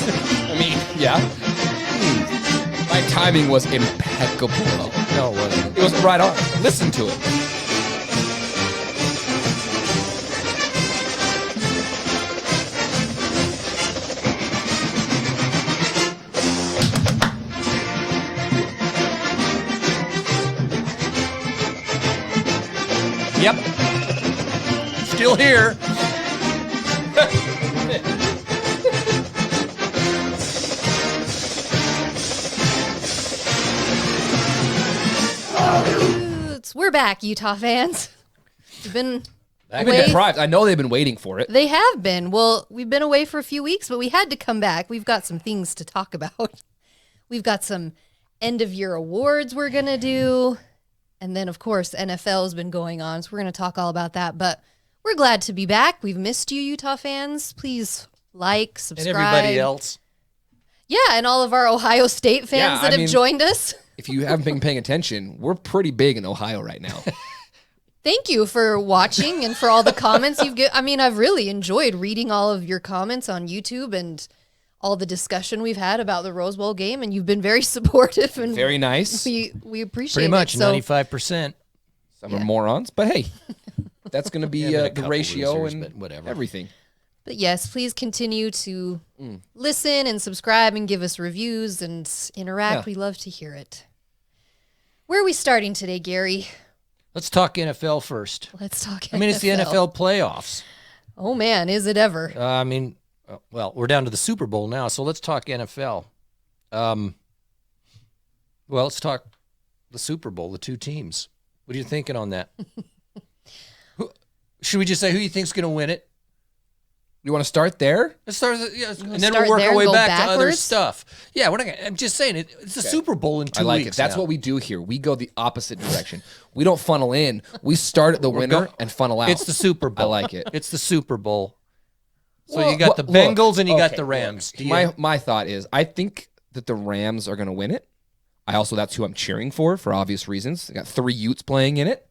I mean, yeah. My timing was impeccable. No, it wasn't. It was right on. Listen to it. Yep. Still here. We're back, Utah fans. We've been I've been deprived. I know they've been waiting for it. They have been. Well, we've been away for a few weeks, but we had to come back. We've got some things to talk about. We've got some end-of-year awards we're going to do. And then, of course, NFL has been going on, so we're going to talk all about that. But we're glad to be back. We've missed you, Utah fans. Please like, subscribe. And everybody else. Yeah, and all of our Ohio State fans that have joined us. If you haven't been paying attention, we're pretty big in Ohio right now. Thank you for watching and for all the comments you've given. I mean, I've really enjoyed reading all of your comments on YouTube and all the discussion we've had about the Rose Bowl game, and you've been very supportive and very nice. We appreciate pretty much it. 95%. Some are morons, but hey, that's going to be the ratio losers, and whatever. everything. But yes, please continue to listen and subscribe and give us reviews and interact. We love to hear it. Where are we starting today, Gary? Let's talk NFL first. Let's talk NFL. I mean, it's the NFL playoffs. Oh, man, is it ever? I mean, well, we're down to the Super Bowl now, so let's talk NFL. Well, let's talk the Super Bowl, the two teams. What are you thinking on that? Should we just say who you think's going to win it? You want to start there? Let's start, and then we'll work our way back to other stuff. Yeah, we're not gonna, I'm just saying it's the Super Bowl in 2 weeks. I like it. That's what we do here. We go the opposite direction. We don't funnel in. We start at the winner and funnel out. It's the Super Bowl. I like it. It's the Super Bowl. So you got the Bengals and you got the Rams. My thought is I think that the Rams are going to win it. That's who I'm cheering for obvious reasons. I got 3 Utes playing in it.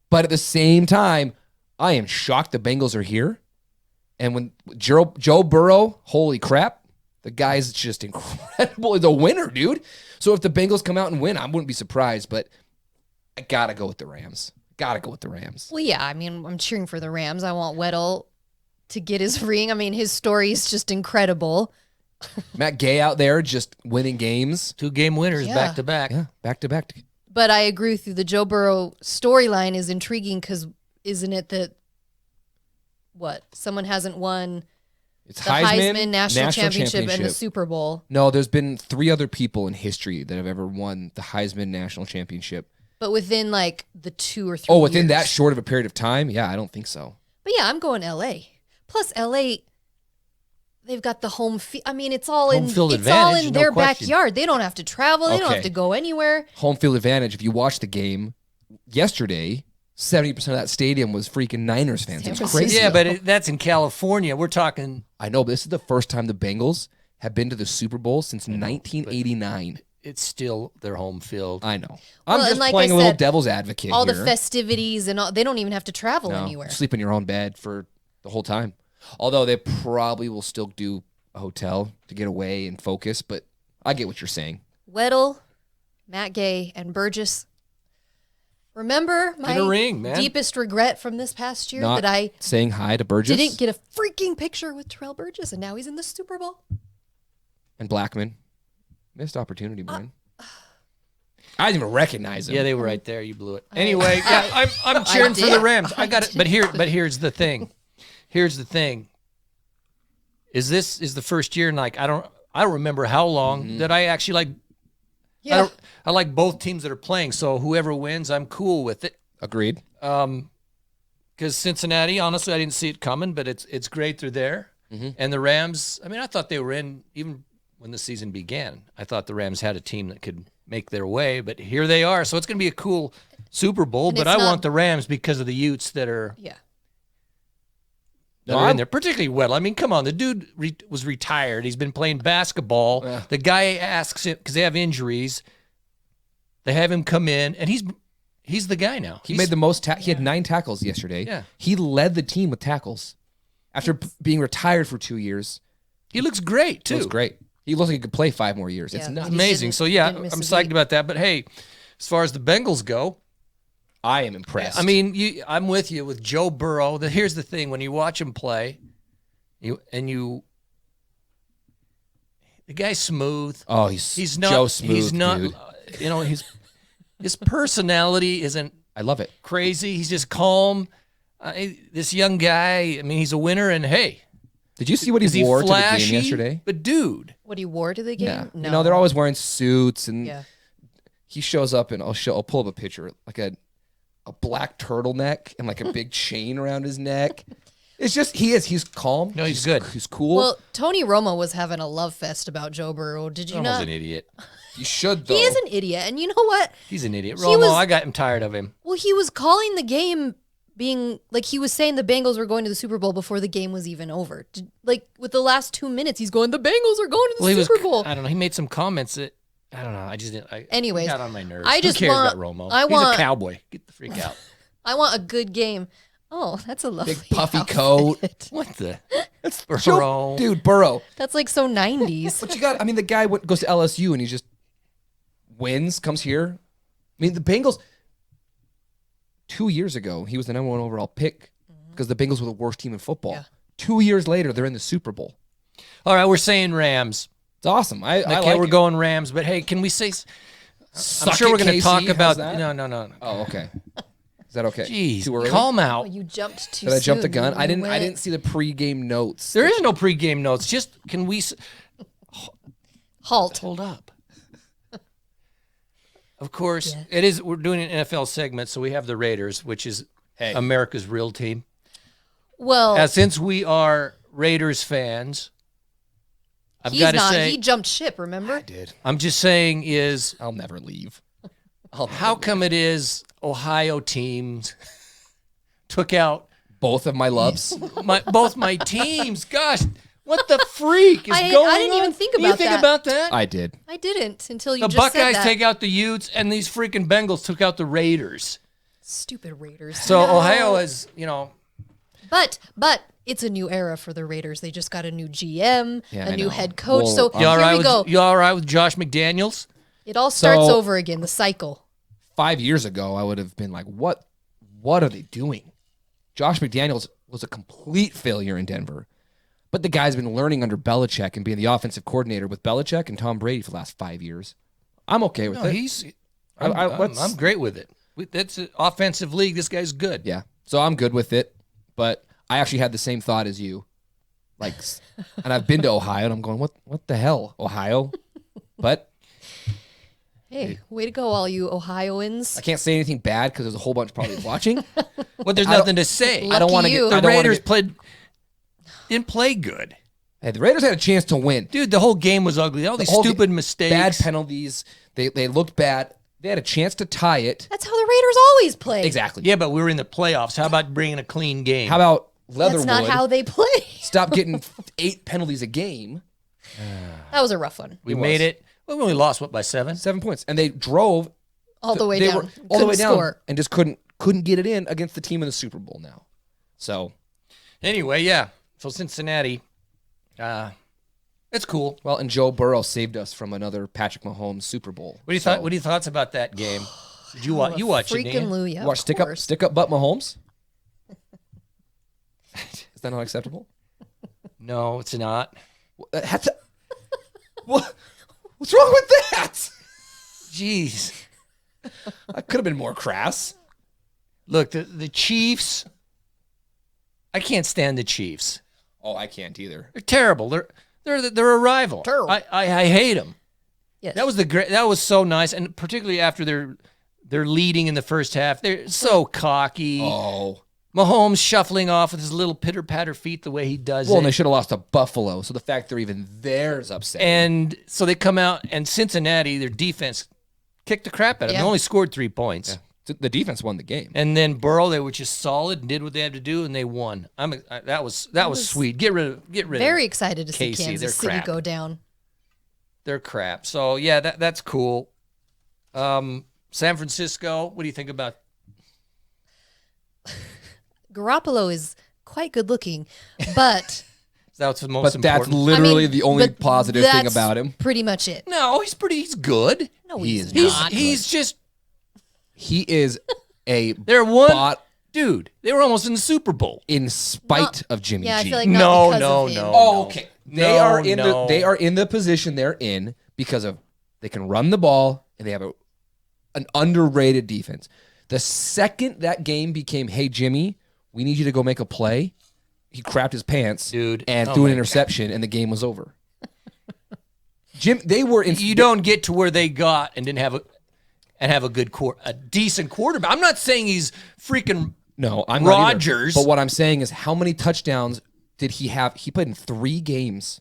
But at the same time, I am shocked the Bengals are here. And when Joe Burrow, holy crap, the guy's just incredible. He's a winner, dude. So if the Bengals come out and win, I wouldn't be surprised. But I got to go with the Rams. Well, yeah, I mean, I'm cheering for the Rams. I want Weddle to get his ring. I mean, his story is just incredible. Matt Gay out there just winning games. 2-game winners back to back. Yeah, back to back. But I agree with you. The Joe Burrow storyline is intriguing because isn't it that someone hasn't won it's the Heisman National Championship and the Super Bowl? No, there's been 3 other people in history that have ever won the Heisman National Championship. But within like the 2 or 3 Oh, within years. that short of a period of time? Yeah, I don't think so. But yeah, I'm going L.A. Plus L.A., they've got the home field. I mean, it's all in their backyard. They don't have to travel. They don't have to go anywhere. Home field advantage. If you watch the game yesterday, 70% of that stadium was freaking Niners fans. It was crazy. Yeah, but that's in California. We're talking. I know, but this is the first time the Bengals have been to the Super Bowl since 1989. It's still their home field. I know. I'm just playing a little devil's advocate all here. The festivities and all, they don't even have to travel anywhere. Sleep in your own bed for the whole time. Although they probably will still do a hotel to get away and focus, but I get what you're saying. Weddle, Matt Gay, and Burgess. Remember my deepest regret from this past year that I saying hi to Burgess didn't get a freaking picture with Terrell Burgess, and now he's in the Super Bowl. And Blackman. Missed opportunity, man. I didn't even recognize him. Yeah, they were right there. You blew it. Anyway, yeah, I'm cheering for the Rams. I got it. But here's the thing. Here's the thing. Is the first year, and like I don't remember how long that I actually like. Yeah. I like both teams that are playing. So whoever wins, I'm cool with it. Agreed. Because Cincinnati, honestly, I didn't see it coming, but it's great they're there. And the Rams, I mean, I thought they were in even when the season began. I thought the Rams had a team that could make their way, but here they are. So it's going to be a cool Super Bowl. But I want the Rams because of the Utes that are. Yeah. That are in there, particularly Weddle. I mean, come on. The dude was retired. He's been playing basketball. Yeah. The guy asks him, because they have injuries, they have him come in, and he's the guy now. He made the most. He had 9 tackles yesterday. Yeah. He led the team with tackles. After being retired for 2 years, He looks great too. Looks great. He looks like he could play 5 more years. It's Yeah. nuts. Amazing. So yeah, Didn't miss I'm a psyched beat. about that. But hey, as far as the Bengals go, I am impressed. I mean, I'm with you with Joe Burrow. Here's the thing: when you watch him play, the guy's smooth. oh, He's not. Joe Smooth, He's not. dude. His personality isn't I love it. crazy. He's just calm. This young guy. I mean, he's a winner. And hey, Did you see what is he he wore flashy? to the game yesterday? But dude, What he wore to the game? Yeah. No. You know, they're always wearing suits, and Yeah. he shows up, and I'll pull up a picture, like a black turtleneck and like a big chain around his neck. It's just he's calm. No, he's good. He's cool. Well, Tony Romo was having a love fest about Joe Burrow. Did you Romo's not? an idiot. you should though. He is an idiot. And you know what? He's an idiot. He Romo, was- I got him tired of him. Well, he was calling the game being like he was saying the Bengals were going to the Super Bowl before the game was even over. Like with the last 2 minutes, he's going, the Bengals are going to the Super Bowl. I don't know. He made some comments that I don't know. I just didn't. Anyways, he got on my nerves. I just Who cares want- about Romo? I He's want- a cowboy. Get the freak out. I want a good game. Oh, that's a lovely Big puffy outfit. What the? That's Burrow. Dude, Burrow. That's like so 90s. But you got, I mean, the guy goes to LSU and he just wins, comes here. I mean, the Bengals, 2 years ago, he was the number 1 overall pick because the Bengals were the worst team in football. Yeah. 2 years later, they're in the Super Bowl. All right, we're saying Rams. It's awesome. I Okay, like we're it. going Rams. But hey, can we say? Suck I'm sure it, we're going to KC. talk How's about. that? No. Oh, okay. Is that okay? Jeez, Too early? calm Oh, out. you jumped too Did I jump the soon. gun? I You didn't. I went- didn't see the pregame notes. There is no pregame notes. Just can we Halt. hold up? Of course, Yeah. it is. We're doing an NFL segment, so we have the Raiders, which is Hey. America's real team. Well, Since we are Raiders fans, I've he's got to not. say, He jumped ship, remember? Did. I'm just saying is I'll never leave. how come it is Ohio teams took out Both of my loves. both my teams? Gosh, what the freak is I going on? didn't even think You about think that. about that? I did. I didn't until you The just said Buckeyes that. take out the Utes, and these freaking Bengals took out the Raiders. Stupid Raiders. So No. Ohio is, But it's a new era for the Raiders. They just got a new GM, Yeah, a I new know. head coach. Well, So you all here right we with go. you all right with Josh McDaniels? It all starts So- over again. The cycle. 5 years ago, I would have been like, what are they doing? Josh McDaniels was a complete failure in Denver. But the guy's been learning under Belichick and being the offensive coordinator with Belichick and Tom Brady for the last 5 years. I'm okay with No, it. I'm great with it. That's an offensive league. This guy's good. Yeah. So I'm good with it. But I actually had the same thought as you. Like, and I've been to Ohio and I'm going, what the hell, Ohio? But Hey, way to go, all you Ohioans. I can't say anything bad because there's a whole bunch probably watching. Well, there's I don't- nothing to say. I don't want to you. get. The I don't wanna Raiders get- didn't play good. Hey, the Raiders had a chance to win. Dude, the whole game was ugly. All these whole stupid ga- mistakes. Bad penalties. They looked bad. They had a chance to tie it. That's how the Raiders always play. Exactly. Yeah, but we were in the playoffs. How about bringing a clean game? How about Leatherwood? That's not how they play. Stop getting 8 penalties a game. That was a rough one. we It made was. it? Well, we only lost, what, by 7? 7 points, and they drove All the way they down. were all the way Couldn't down, score. and just couldn't get it in against the team in the Super Bowl now. So, Anyway, yeah. So Cincinnati, it's cool. well, and Joe Burrow saved us from another Patrick Mahomes Super Bowl. What do you thought? What are your thoughts about that game? Did you watch? You watched it, Freaking didn't you? Lou, yeah. Watch of stick course. up butt Mahomes. Is that not acceptable? No, it's not. That's what's wrong with that? Jeez. I could have been more crass. Look, the Chiefs. I can't stand the Chiefs. Oh, I can't either. They're terrible. They're a rival. Terrible. I hate them. Yes. That was so nice, and particularly after they're leading in the first half. They're so cocky. Oh. Mahomes shuffling off with his little pitter patter feet the way he does Well, it. and they should have lost to Buffalo, so the fact they're even there is upsetting. And so they come out, and Cincinnati, their defense kicked the crap out of them. Yeah. They only scored 3 points. The defense won the game. And then Burrow, they were just solid and did what they had to do, and they won. That was sweet. Get rid of Very excited to see Casey, they're Kansas City crap. go down. their crap. So yeah, that's cool. San Francisco, what do you think about? Garoppolo is quite good looking, but That's the most But that's important. literally the only but positive thing that's about him. Pretty much it. No, he's good. No, He he's is not. not. He's just He is a they're one bot dude. They were almost in the Super Bowl. in spite of Jimmy Yeah, I G. feel like not because of him. no. Oh, okay. They No. they are in the position they're in because of they can run the ball and they have an underrated defense. The second that game became, hey Jimmy, we need you to go make a play, he crapped his pants, Dude. and Oh threw an my interception, and the game was over. They were in. You don't get to where they got and didn't have a decent quarterback. I'm not saying he's freaking No, I'm not either. Rodgers. But what I'm saying is, how many touchdowns did he have? He played in 3 games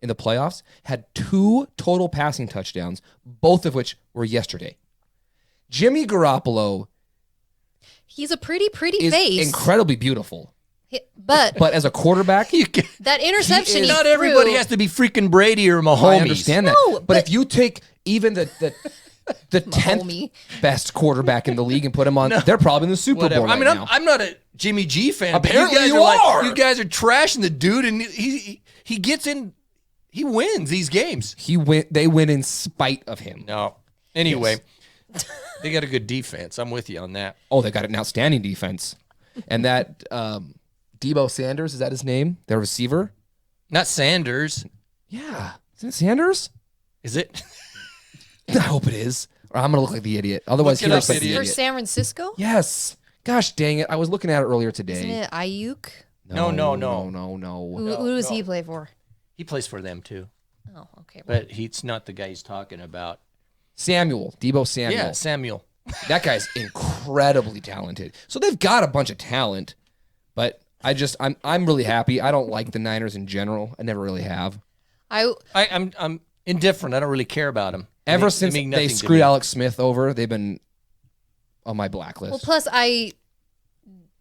in the playoffs, had 2 total passing touchdowns, both of which were yesterday. Jimmy Garoppolo He's a pretty is face. incredibly beautiful, But but as a quarterback, that interception, is- he not threw, everybody has to be freaking Brady or Mahomes. I understand that. No, but but- if you take even the 10th Mahomie. best quarterback in the league and put him on, they're probably in the Super Whatever. Bowl right I mean, now. I'm not a Jimmy G fan. but Apparently you, you guys are. you guys are trashing the dude, and he gets in. He wins these games. They win in spite of him. No. Anyway, they got a good defense. I'm with you on that. Oh, they got an outstanding defense. And that Debo Sanders, is that his name? Their receiver? Not Sanders, Yeah. Isn't it Sanders? is it? I hope it is. Or I'm going to look like the idiot. Otherwise, Look he it looks up, like the idiot. for idiot. San Francisco. Yes. Gosh dang it. I was looking at it earlier Isn't today. it Ayuk? No. No. Who does he play for? He plays for them too, Oh, okay. but he's not the guy he's talking about. Samuel. Debo Samuel. Yeah, Samuel. That guy's incredibly talented. So they've got a bunch of talent, but I'm really happy. I don't like the Niners in general. I never really have. I'm indifferent. I don't really care about him. Ever They since mean they nothing to screwed me. Alex Smith over, they've been on my blacklist. Well, plus I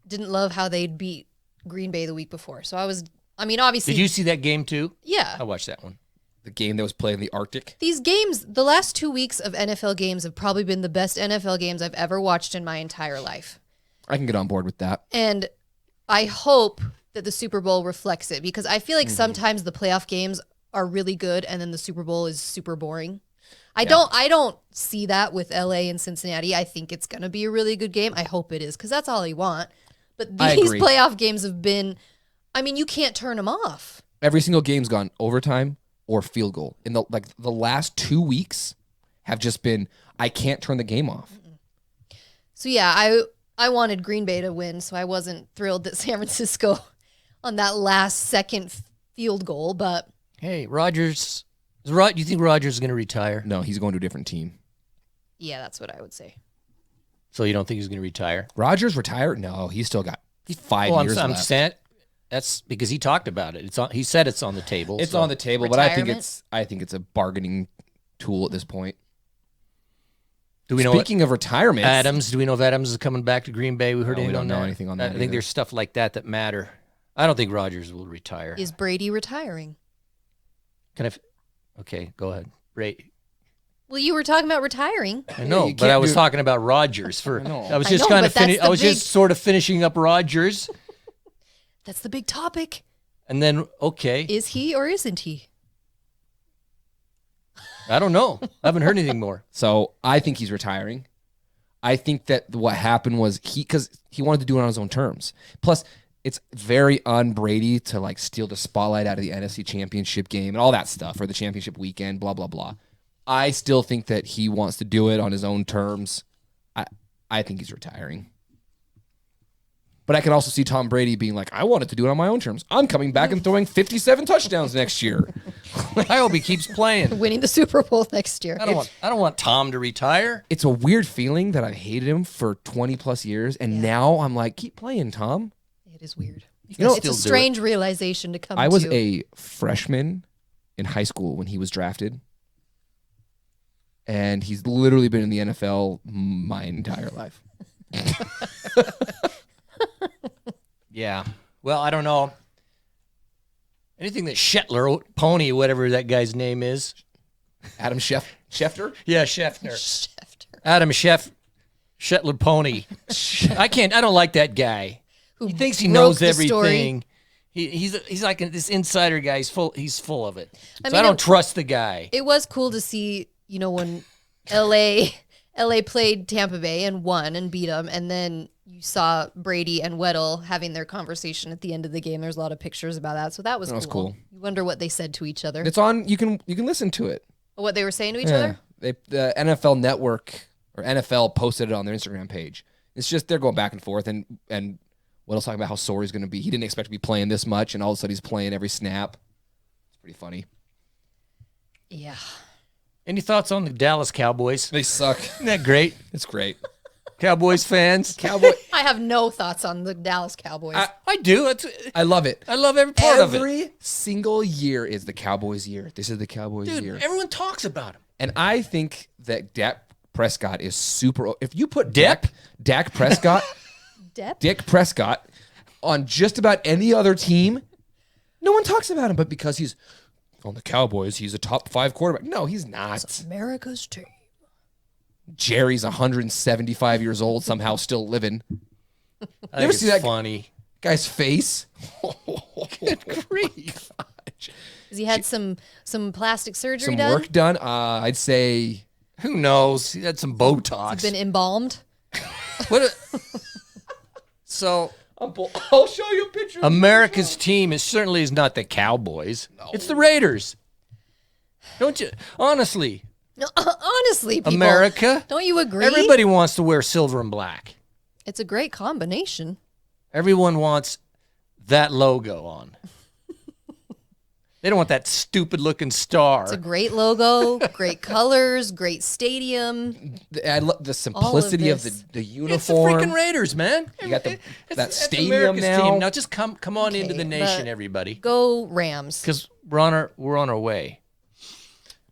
didn't love how they'd beat Green Bay the week before. So obviously. Did you see that game too? Yeah. I watched that one. The game that was played in the Arctic. These games, the last 2 weeks of NFL games have probably been the best NFL games I've ever watched in my entire life. I can get on board with that. And I hope that the Super Bowl reflects it because I feel like sometimes the playoff games are really good and then the Super Bowl is super boring. I don't see that with LA and Cincinnati. I think it's going to be a really good game. I hope it is because that's all I want. But I these agree. playoff games have been, you can't turn them off. Every single game's gone overtime or field goal. In the last 2 weeks have just been, I can't turn the game off. So yeah, I wanted Green Bay to win, so I wasn't thrilled that San Francisco on that last second field goal, but Hey, Rodgers. Do you think Rodgers is going to retire? No, he's going to a different team. yeah, that's what I would say. So you don't think he's going to retire? Rodgers retired? No, he's still got 5 Well, years I'm left. saying that's because he talked about it. He said it's on the table. It's so. on the table, but I think Retirement? it's a bargaining tool at this point. Do we know Speaking of retirement, Adams? Do we know if Adams is coming back to Green Bay? We heard No, we anything don't on know that? anything on I that think either. there's stuff like that matter. I don't think Rodgers will retire. Is Brady retiring? Okay, go ahead. Brady. Well, you were talking about retiring. I know, you but can't I was do- talking about Rodgers for. know. I was I just know, kind of but that's the I was big- just sort of finishing up Rodgers, That's the big topic. and then okay, Is he or isn't he? I don't know. I haven't heard anything more. so I think he's retiring. I think that what happened was because he wanted to do it on his own terms. Plus, it's very un-Brady to like steal the spotlight out of the NFC Championship game and all that stuff, or the championship weekend, blah, blah, blah. I still think that he wants to do it on his own terms. I think he's retiring. But I can also see Tom Brady being like, I wanted to do it on my own terms. I'm coming back and throwing 57 touchdowns next year. I hope he keeps playing. Winning the Super Bowl next year. I don't want Tom to retire. It's a weird feeling that I've hated him for 20 plus years, and now I'm like, keep playing, Tom. It is weird. You know, It's a strange realization to come to. I was a freshman in high school when he was drafted, and he's literally been in the NFL my entire life. Yeah. Well, I don't know. Anything that Shetler, Pony, whatever that guy's name is. Adam Schefter? Yeah, Scheffner. Schefter. Adam Shetler Pony. I don't like that guy. Who He thinks he broke knows the story. everything. He's like this insider guy. He's full of it. I So mean, I don't trust the guy. It was cool to see, when LA played Tampa Bay and won and beat them, and then you saw Brady and Weddle having their conversation at the end of the game. There's a lot of pictures about that, so that was cool. You wonder what they said to each other. It's on. You can listen to it. What they were saying to each other? The NFL Network or NFL posted it on their Instagram page. It's just they're going back and forth, and Weddle's talking about how sore he's going to be. He didn't expect to be playing this much, and all of a sudden he's playing every snap. It's pretty funny. Yeah. Any thoughts on the Dallas Cowboys? They suck. Isn't that great? It's great. Cowboys fans? I have no thoughts on the Dallas Cowboys. I do. I love it. I love every part of it. Every single year is the Cowboys' year. This is the Cowboys' Dude, year. everyone talks about him. And I think that Dak Prescott is super. If you put Dak Prescott, Depp? Dick Prescott on just about any other team, no one talks about him. But because he's on the Cowboys, he's a top 5 quarterback. No, he's not. It's America's team. Jerry's 175 years old, somehow still living. I ever think see it's that funny. Guy's face. Good grief. Has he had some plastic surgery Some done? work done. I'd say. Who knows? He had some Botox. Been embalmed? So I'll show you a picture. America's team certainly is not the Cowboys. No. It's the Raiders. Don't you? Honestly, No, honestly, people. America. Don't you agree? Everybody wants to wear silver and black. It's a great combination. Everyone wants that logo on. They don't want that stupid looking star. It's a great logo, great colors, great stadium. I love the simplicity of the It's the uniform. freaking Raiders, man. You got that That's stadium America's now. Team. Now just come on into the nation, but- everybody, Go Rams. because we're on our way.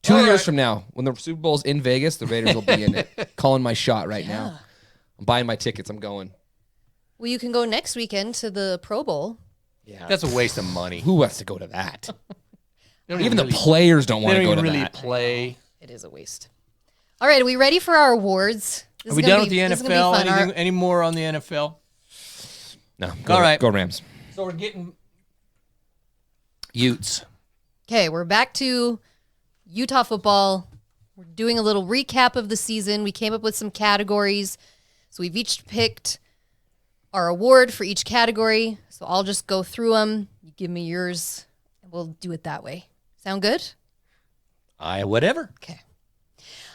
2 years from now, when the Super Bowl's in Vegas, the Raiders will be in it. Calling my shot right now. I'm buying my tickets. I'm going. Well, you can go next weekend to the Pro Bowl. Yeah. That's a waste of money. Who wants to go to that? They don't Even the really- players don't They want don't to go even to really that. play. It is a waste. All right, are we ready for our awards? This Are is we gonna done with the this is gonna be NFL? fun. Our- Any more on the NFL? No. All right. Go Rams. So we're getting Utes. Okay, we're back to Utah football. We're doing a little recap of the season. We came up with some categories. So we've each picked our award for each category. So I'll just go through them. You give me yours, and we'll do it that way. Sound good? Whatever. Okay.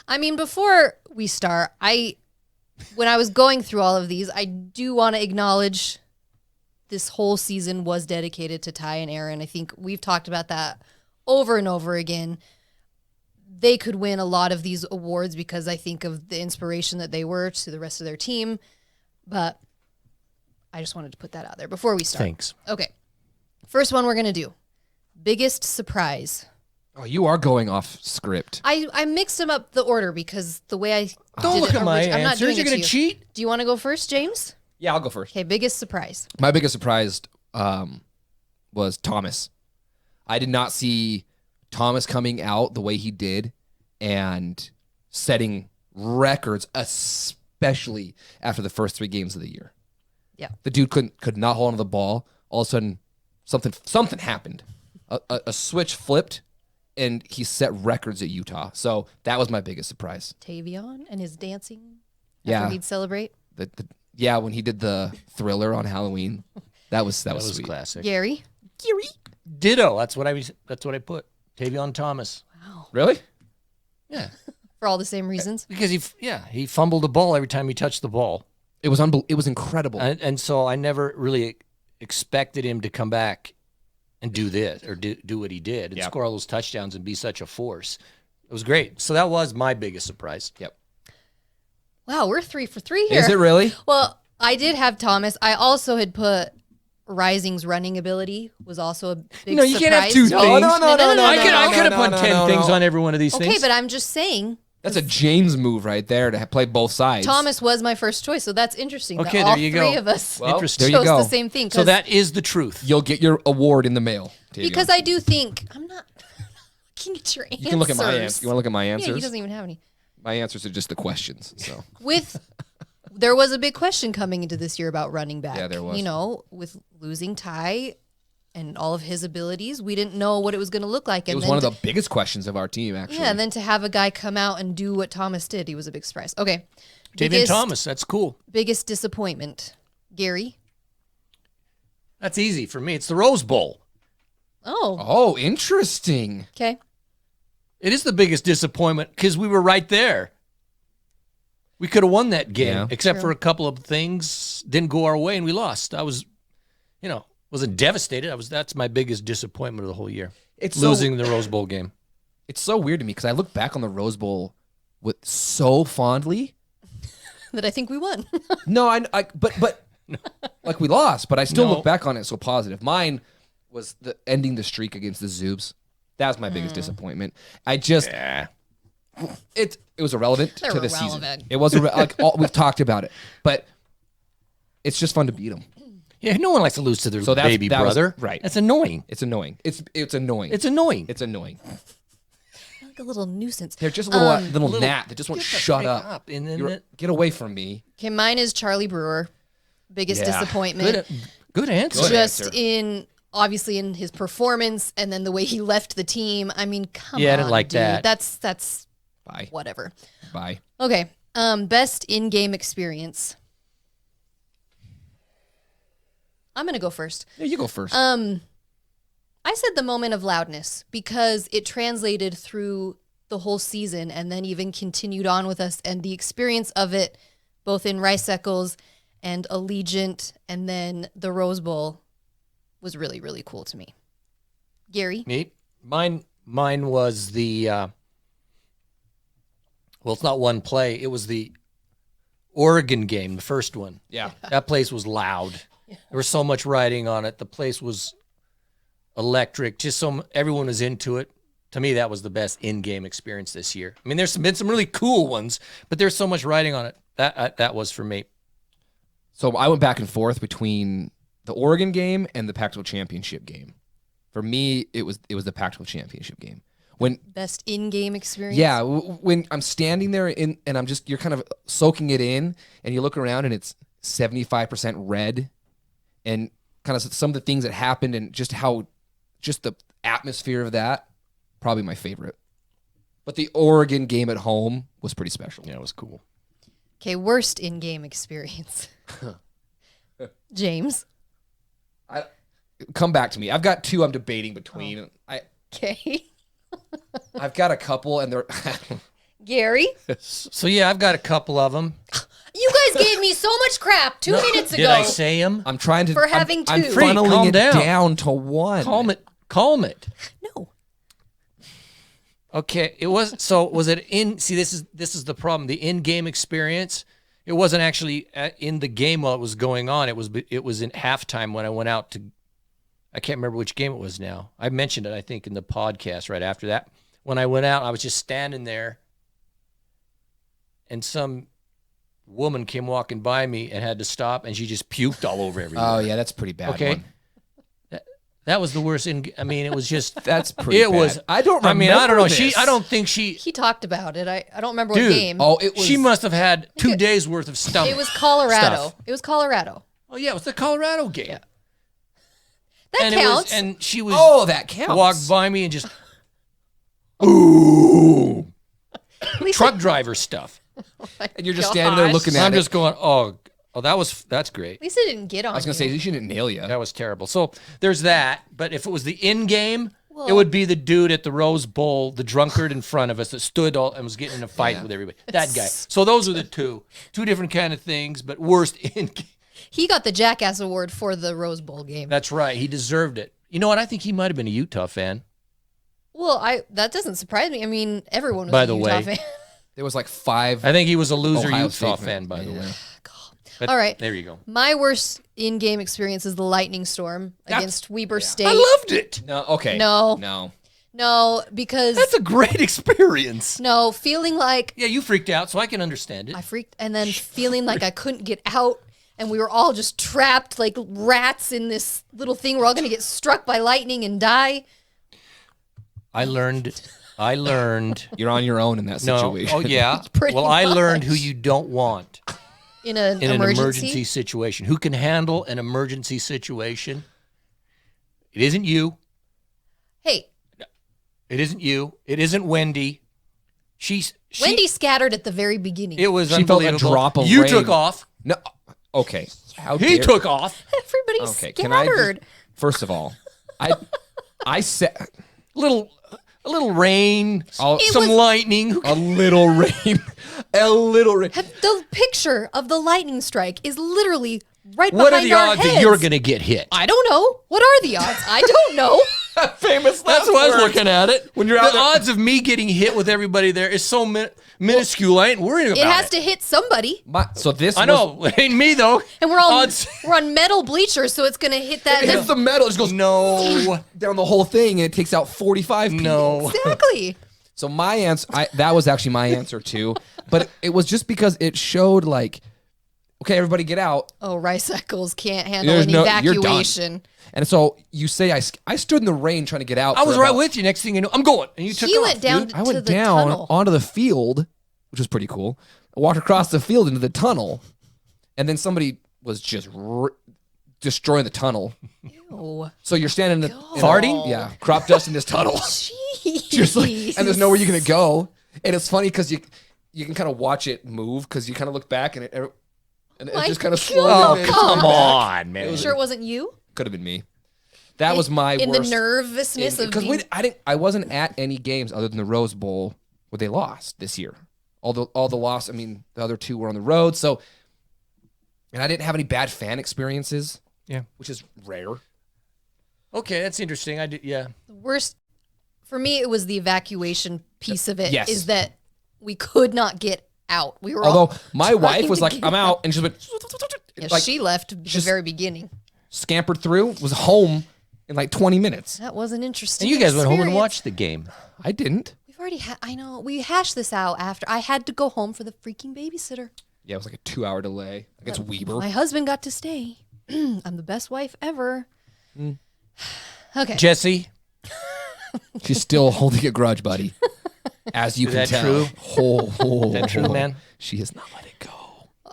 I mean, before we start, when I was going through all of these, I do want to acknowledge this whole season was dedicated to Ty and Aaron. I think we've talked about that over and over again. They could win a lot of these awards because I think of the inspiration that they were to the rest of their team. But I just wanted to put that out there before we start. Thanks. Okay. First one we're going to do. Biggest surprise. Oh, you are going off script. I mixed them up the order because the way I Don't did look it at my I'm not answers. doing You're it going to to you. cheat? Do you want to go first, James? Yeah, I'll go first. Okay, biggest surprise. My biggest surprise was Thomas. I did not see Thomas coming out the way he did and setting records, especially after the first 3 games of the year. Yeah. The dude could not hold on to the ball. All of a sudden, something happened. A switch flipped, and he set records at Utah. So that was my biggest surprise. Tavion and his dancing Yeah. after he'd celebrate. Yeah, when he did the Thriller on Halloween, that was sweet. classic. Gary. Ditto. That's what I put. Tavion Thomas. Really? Yeah. For all the same reasons. Because he fumbled the ball every time he touched the ball. It was incredible. And so I never really expected him to come back and do this or do what he did and Yep. score all those touchdowns and be such a force. It was great. So that was my biggest surprise. Yep. Wow, we're 3 for 3 here. Is it really? Well, I did have Thomas. I also had put Rising's running ability was also a big No, you can't have surprise. two No, things. no, no, no, no, I no, could have put 10 things on every one of these Okay, things. but I'm just saying That's a James move right there to play both sides. Thomas was my first choice, so that's interesting. Okay, that there all you three go. of us Well, Interesting. there you chose go. the same thing. So that is the truth. You'll get your award in the mail. Tavion. Because I do think I'm not looking at your answers. You can look at my answers. You want to look at my Yeah, answers? he doesn't even have any. My answers are just the questions. So There was a big question coming into this year about running back. Yeah, there was. With losing Ty, and all of his abilities. We didn't know what it was going to look like. And It was one of the biggest questions of our team, actually. Yeah, and then to have a guy come out and do what Thomas did, he was a big surprise. Okay. Davian Thomas, that's cool. Biggest disappointment. Gary? That's easy for me. It's the Rose Bowl. Oh, interesting. Okay. It is the biggest disappointment because we were right there. We could have won that game, except for a couple of things didn't go our way and we lost. I was, wasn't devastated. That's my biggest disappointment of the whole year. It's losing the Rose Bowl game. It's so weird to me because I look back on the Rose Bowl with so fondly that I think we won. No, but like we lost, but I still look back on it so positive. Mine was the ending the streak against the Zoobs. That was my biggest disappointment. I just it was irrelevant to the season. It was we've talked about it, but it's just fun to beat them. Yeah, no one likes to lose to their baby brother. Right. That's annoying. It's annoying. It's annoying. It's annoying. It's annoying. Like a little nuisance. They're just a little gnat that just won't shut up. Get away from me. Okay, mine is Charlie Brewer. Biggest disappointment. Good answer. Just obviously in his performance and then the way he left the team. I mean, come on, I didn't like dude. that. That's Bye. Whatever. Bye. Okay. Best in-game experience. I'm gonna go first. Yeah, you go first. I said the moment of loudness because it translated through the whole season and then even continued on with us, and the experience of it, both in Rice Eccles and Allegiant and then the Rose Bowl, was really, really cool to me. Gary? Me? Mine was the, it's not one play. It was the Oregon game, the first one. Yeah. That place was loud. Yeah. There was so much riding on it. The place was electric. Everyone was into it. To me, that was the best in-game experience this year. I mean, there's been some really cool ones, but there's so much riding on it. That was for me. So I went back and forth between the Oregon game and the Pac-12 championship game. For me, it was the Pac-12 championship game. Best in-game experience. Yeah, when I'm standing there and you're kind of soaking it in, and you look around and it's 75% red, and kind of some of the things that happened and just the atmosphere of that, probably my favorite. But the Oregon game at home was pretty special. Yeah, it was cool. Okay, worst in-game experience. James. Come back to me. I've got two I'm debating between. Okay. I've got a couple, and they're Gary. So yeah, I've got a couple of them. You guys gave me so much crap 2 minutes ago. Did I say them? I'm trying to. For having I'm two. funneling Calm it down to one. Calm it. No. Okay, was it in? See, this is the problem. The in-game experience. It wasn't actually in the game while it was going on. It was in halftime when I went out to. I can't remember which game it was now. I mentioned it, I think, in the podcast right after that. When I went out, I was just standing there, and some woman came walking by me and had to stop, and she just puked all over everywhere. Oh yeah, that's a pretty bad. Okay. One. That was the worst. It was just. That's pretty. It bad. was. I don't. I don't know. This. I don't think she. He talked about it. I don't remember Dude, what game. Oh, it was. She must have had 2 days worth of stuff. It was Colorado. Stuff. It was Colorado. Oh yeah, it was the Colorado game. Yeah. That counts. And she was. Oh, that counts. Walked by me and just. Ooh. Truck driver stuff. And you're just standing there looking at I'm it. just going. Oh, that's great. At least it didn't get on. I was gonna say she didn't nail you. That was terrible. So there's that. But if it was the in-game, it would be the dude at the Rose Bowl, the drunkard in front of us that stood and was getting in a fight with everybody. That guy. So those are the two different kind of things. But worst in-game. He got the Jackass Award for the Rose Bowl game. That's right. He deserved it. You know what? I think he might have been a Utah fan. Well, that doesn't surprise me. I mean, everyone was By a the Utah way. fan. There was like 5. I think he was a loser Ohio Utah State fan, by the way. But All right. There you go. My worst in-game experience is the lightning storm against Weber State. I loved it. No. Okay. No, because That's a great experience. feeling like Yeah, you freaked out, so I can understand it. I freaked, and then feeling like I couldn't get out, and we were all just trapped like rats in this little thing. We're all going to get struck by lightning and die. I learned. You're on your own in that No. situation. Oh yeah. Pretty Well, I learned much. who you don't want In an in an emergency. emergency situation. Who can handle an emergency situation? It isn't you. Hey, It isn't you. It isn't Wendy. Wendy scattered at the very beginning. It was She felt a unbelievable. drop of You rain. took off. No. Okay. How He dare- took off. Everybody Okay. Can I scattered. first of all, I said A little rain, some was- lightning. a little rain. A little rain. The picture of the lightning strike is literally right What are behind the our odds heads. that you're going to get hit? I don't know. What are the odds? I don't know. Famous. That's what I was looking at it. When you're the out there- odds of me getting hit with everybody there is so minuscule. I ain't worried about it. It has to hit somebody, So this I know. It ain't me, though. and we're Odds. on metal bleachers, so it's gonna hit that. It hits the metal. It just goes No. down the whole thing, and it takes out 45 people. No. Exactly. So my answer, that was actually my answer too, but it was just because it showed like, okay, everybody get out. Oh, Rice-Eccles can't handle There's an no- you're done. evacuation. And so you say I stood in the rain trying to get out. I was for right about- with you. Next thing you know, I'm going. And you took He off. went down dude. I to went the down tunnel. onto the field, which was pretty cool. I walked across the field into the tunnel, and then somebody was just destroying the tunnel. Ew. So you're standing in the Farting? yeah, crop dust in this tunnel. Jeez. Just like, and there's nowhere you're gonna go. And it's funny because you can kind of watch it move because you kind of look back and it My just kind of God. slowly. Oh, come on, man. You sure it wasn't you? Could have been me. That was my in worst. the nervousness of Because being, I wasn't at any games other than the Rose Bowl where they lost this year. All the loss. I mean, the other two were on the road. So, and I didn't have any bad fan experiences. Yeah. which is rare. Okay, that's interesting. I did, yeah. the worst for me. It was the evacuation piece of it. Yes. Is that we could not get out. We were Although all my wife trying was to like, get "I'm out," and she went Yeah, like she left at the just- very beginning. scampered through. Was home in like 20 minutes. That was an interesting. And you guys went home and experience. watched the game. I didn't. We've already I know. We hashed this out after. I had to go home for the freaking babysitter. Yeah, it was like a 2-hour delay. I guess Weber. My husband got to stay. I'm the best wife ever. Okay. Jesse, She's still holding a grudge, buddy. As you Is can that tell. true? Is that true, man? She has not let it go.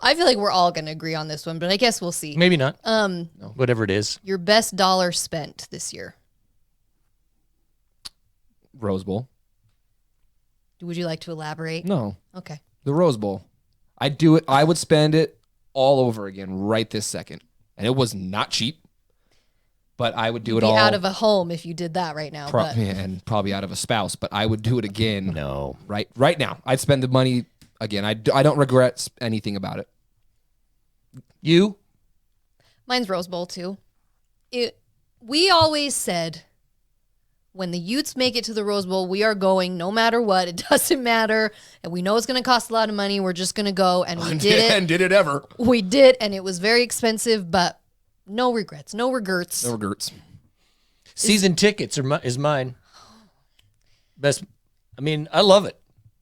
I feel like we're all going to agree on this one, but I guess we'll see. maybe not. Whatever it is. Your best dollar spent this year. Rose Bowl. Would you like to elaborate? No, Okay. the Rose Bowl. I'd do it. I would spend it all over again right this second. And it was not cheap, but I would do it Be all. out of a home if you did that right now. but and probably out of a spouse, but I would do it again. No. Right now. I'd spend the money again. I don't regret anything about it. You? mine's Rose Bowl too. We always said when the Utes make it to the Rose Bowl, we are going no matter what. It doesn't matter. And we know it's going to cost a lot of money. We're just going to go. And we did it. And did it ever. We did. And it was very expensive, but no regrets. No regrets. No regrets. Season tickets is mine. Best. I mean, I love it.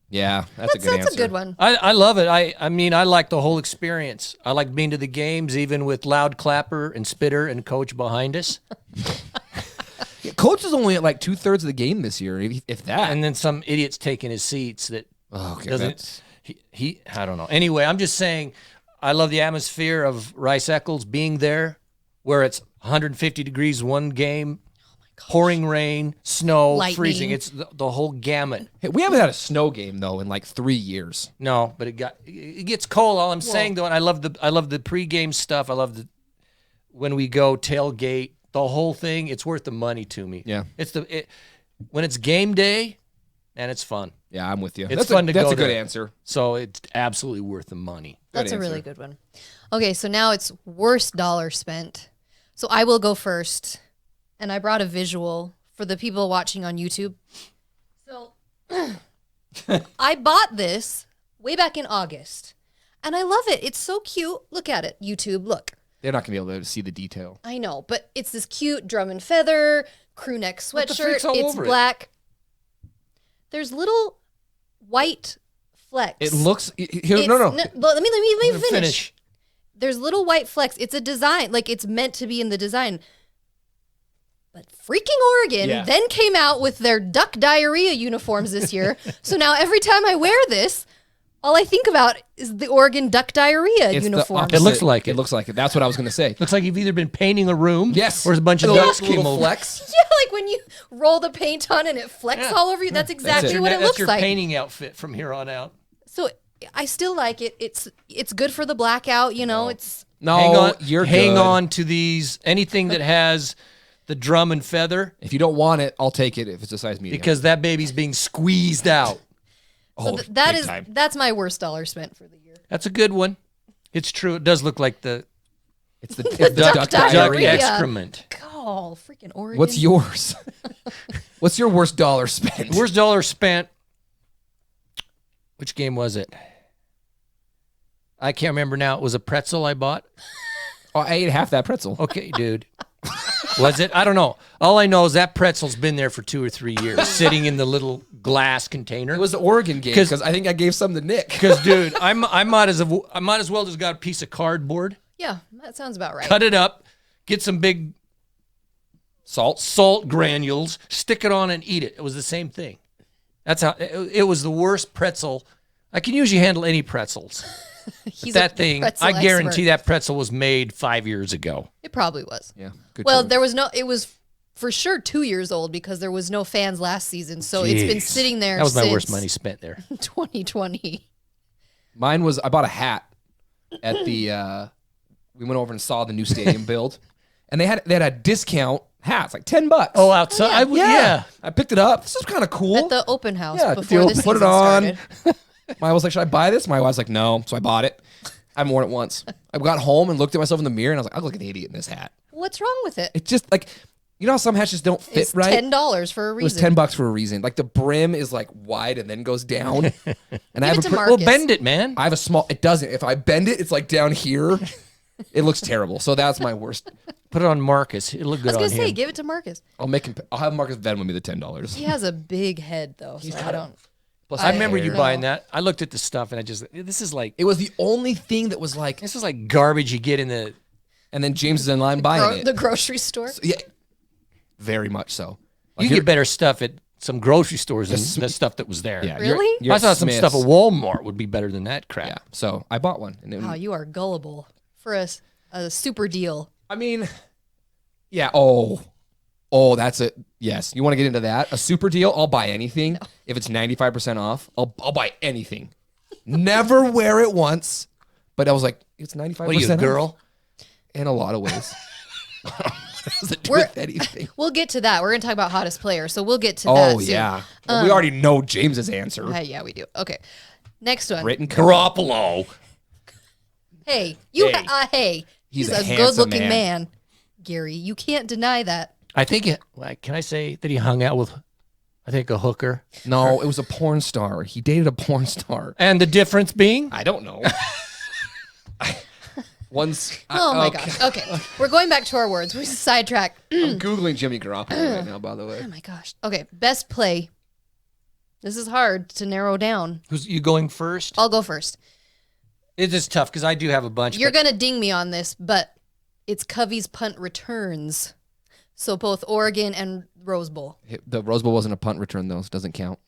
Yeah, that's a good answer. That's a good one. I love it. I mean, I like the whole experience. I like being to the games, even with loud clapper and spitter and coach behind us. Yeah, Coach is only at like 2/3 of the game this year, if that. And then some idiots taking his seats that okay, doesn't. He I don't know. Anyway, I'm just saying, I love the atmosphere of Rice-Eccles being there, where it's 150 degrees one game, pouring rain, snow, Lightning. freezing. It's the whole gamut. Hey, we haven't had a snow game though in like 3 years. No, but it gets cold. All I'm saying though, and I love the pregame stuff. I love when we go tailgate, the whole thing. It's worth the money to me. Yeah. When it's game day, man, it's fun. Yeah, I'm with you. It's that's fun to that's go a good there. answer. So it's absolutely worth the money. That's a answer. really good one. Okay, so now it's worst dollar spent. So I will go first. And I brought a visual for the people watching on YouTube. So I bought this way back in August. And I love it. It's so cute. Look at it, YouTube. Look. They're not gonna be able to see the detail. I know, but it's this cute drum and feather crew neck What the sweatshirt. freak's all It's over it? black. There's little white flecks. It looks here. It's- No. But let me finish. Finish. There's little white flecks. It's a design, like it's meant to be in the design. But freaking Oregon Yeah. then came out with their duck diarrhea uniforms this year. So now every time I wear this, All I think about is the Oregon Duck diarrhea It's the uniform. opposite. It looks like it. It looks like it. That's what I was going to say. Looks like you've either been painting a room, Yes. or a bunch of Little- ducks came little over. flex. Yeah, like when you roll the paint on and it flecks all over you. That's exactly it. what it That's looks your like. painting outfit from here on out. So I still like it. It's good for the blackout. You know, it's No, hang on, you're hang good. on to these. Anything that has the drum and feather, If you don't want it, I'll take it if it's a size medium. because that baby's being squeezed out. that big is time. that's my worst dollar spent for the year. That's a good one. It's true. It does look like the It's the duck duck duck diarrhea. excrement. Oh, freaking Oregon! What's yours? What's your worst dollar spent? Worst dollar spent. Which game was it? I can't remember now. It was a pretzel I bought. Oh, I ate half that pretzel. Okay, dude. Was it? I don't know. All I know is that pretzel's been there for 2 or 3 years, sitting in the little glass container. It was the Oregon game because I think I gave some to Nick. Because, dude, I might as well just got a piece of cardboard, Yeah, that sounds about right. cut it up, get some big salt granules, stick it on, and eat it. It was the same thing. That's how it was. The worst pretzel. I can usually handle any pretzels. He's That a thing, pretzel I guarantee expert. that pretzel was made 5 years ago. It probably was. Yeah. Good Well, choice. there was no. It was for sure 2 years old because there was no fans last season, so it's been Jeez. sitting there. That was my since worst money spent there. 2020. Mine was I bought a hat at the. We went over and saw the new stadium build, and they had a discount hats like $10. Oh, outside? yeah. Yeah. I picked it up. This is kind of cool. At the open house Yeah, before the season put it on. started. My wife was like, "Should I buy this?" My wife's like, "No." So I bought it. I haven't worn it once. I got home and looked at myself in the mirror, and I was like, "I look like an idiot in this hat." What's wrong with it? It's just like, you know how some hats just don't fit It's right. $10 for a It was reason. $10 for a reason. Like the brim is like wide and then goes down. And I have it to a Marcus. Well, bend it, man. I have a small. It doesn't. If I bend it, it's like down here. It looks terrible. So that's my worst. Put it on Marcus. It'll look I good was on gonna say, him. give it to Marcus. I'll make him. I'll have Marcus Venmo me the $10. He has a big head though, so I don't. Plus I remember you No. buying that. I looked at the stuff and this is like It was the only thing that was like. garbage you get in the. And then James is in line buying The it. grocery store. Yeah, very much so. Like You you're- get better stuff at some grocery stores than the stuff that was there. Yeah, Really? you're I thought some Smith's. stuff at Walmart would be better than that crap. Yeah. So I bought one. And Wow, you are gullible for a super deal. I mean, yeah. Oh, that's it. Yes. You want to get into that? A super deal? I'll buy anything. If it's 95% off, I'll buy anything. Never wear it once, but I was like, it's 95%. What are you, a off. girl? In a lot of ways. Does it do We're- with anything? We'll get to that. We're gonna talk about hottest player, so we'll get to that. Oh soon. yeah. We already know James's answer. Yeah, we do. Okay, next one. Written Garoppolo. Hey, you. Hey. Hey, He's he's a a handsome good-looking man. man. Gary. You can't deny that. I think can I say that he hung out with, I think, a hooker? No, it was a porn star. He dated a porn star. And the difference being? I don't know. Once. Oh my okay. gosh. Okay, we're going back to our words. We sidetrack. I'm Googling Jimmy Garoppolo right now, by the way. Oh my gosh. Okay, best play. This is hard to narrow down. Who's you going first? I'll go first. It is tough because I do have a bunch. You're but gonna ding me on this, but it's Covey's punt returns. So both Oregon and Rose Bowl. The Rose Bowl wasn't a punt return, though, so it doesn't count.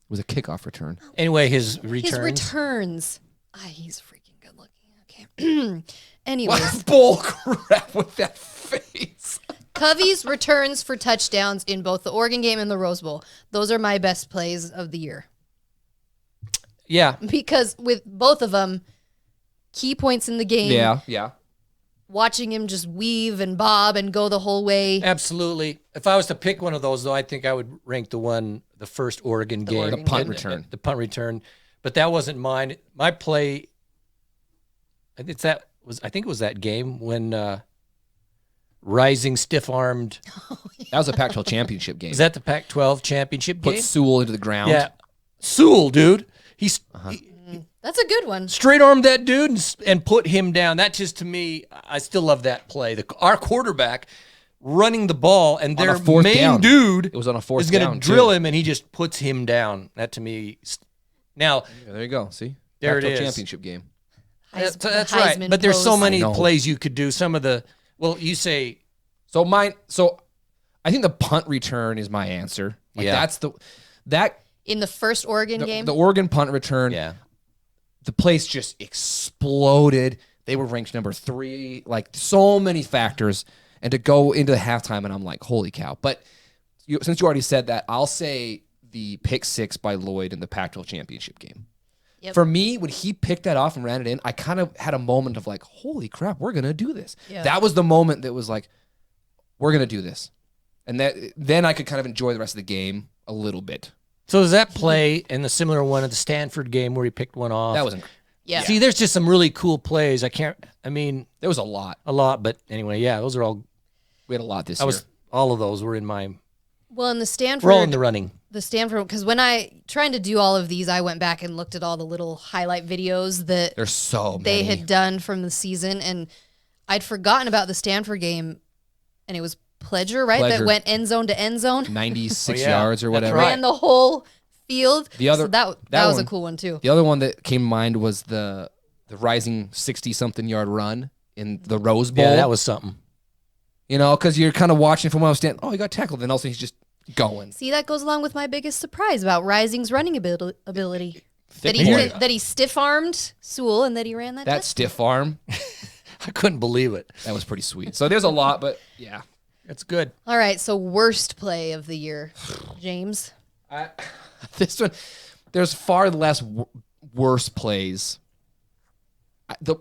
It was a kickoff return. Anyway, his returns. His returns. He's freaking good looking. Okay. Anyways, What bull crap with that face? Covey's returns for touchdowns in both the Oregon game and the Rose Bowl. Those are my best plays of the year. Yeah. Because with both of them, key points in the game. Yeah. Watching him just weave and bob and go the whole way. Absolutely. If I was to pick one of those, though, I think I would rank the first Oregon game. Oregon The punt And- return. The punt return. But that wasn't mine. My play, I think it was that game when rising stiff-armed, That was a Pac-12 championship game. is that the Pac-12 championship Put game? Sewell into the ground. Yeah. Sewell, dude. He's That's a good one. straight armed that dude and put him down. That just, to me, I still love that play. Our quarterback running the ball and On a their fourth main down. dude It was on a fourth is going down, to drill too. him, and he just puts him down. That, to me, now, Yeah, there you go. See? There it Pac-12 is. championship game. that's Heisman right. But there's so pose. many I know. plays you could do. Some of the, well, you say, So I think the punt return is my answer. Like Yeah. that's that In the first Oregon game. the Oregon punt return. yeah. the place just exploded. They were ranked number 3, like so many factors. And to go into the halftime, and I'm like, holy cow. But since you already said that, I'll say the pick 6 by Lloyd in the Pac-12 championship game. Yep. For me, when he picked that off and ran it in, I kind of had a moment of like, holy crap, we're going to do this. Yeah. That was the moment that was like, we're going to do this. And then I could kind of enjoy the rest of the game a little bit. So does that play in the similar one at the Stanford game where he picked one off? That was Yeah. See, there's just some really cool plays. There was a lot. but anyway, yeah, those are all. We had a lot this year. All of those were in my. Well, in the Stanford, We're all in the running. The Stanford, because when trying to do all of these, I went back and looked at all the little highlight videos that There's so many. they had done from the season, and I'd forgotten about the Stanford game, and it was Pledger, right? Pledger. That went end zone to end zone, 96 Oh, yeah. yards or That's whatever. right. ran the whole field. The other- so that that was one- a cool one too. The other one that came to mind was the rising 60-something yard run in the Rose Bowl. Yeah, that was something. You know, because you're kind of watching from where I was standing. Oh, he got tackled. Then also he's just going. See, that goes along with my biggest surprise about Rising's running ability. Thick That boy. he stiff-armed Sewell and that he ran that. That touchdown. stiff arm, I couldn't believe it. that was pretty sweet. So there's a lot, but yeah. It's good. All right, so worst play of the year, James. This one, there's far less worse plays. The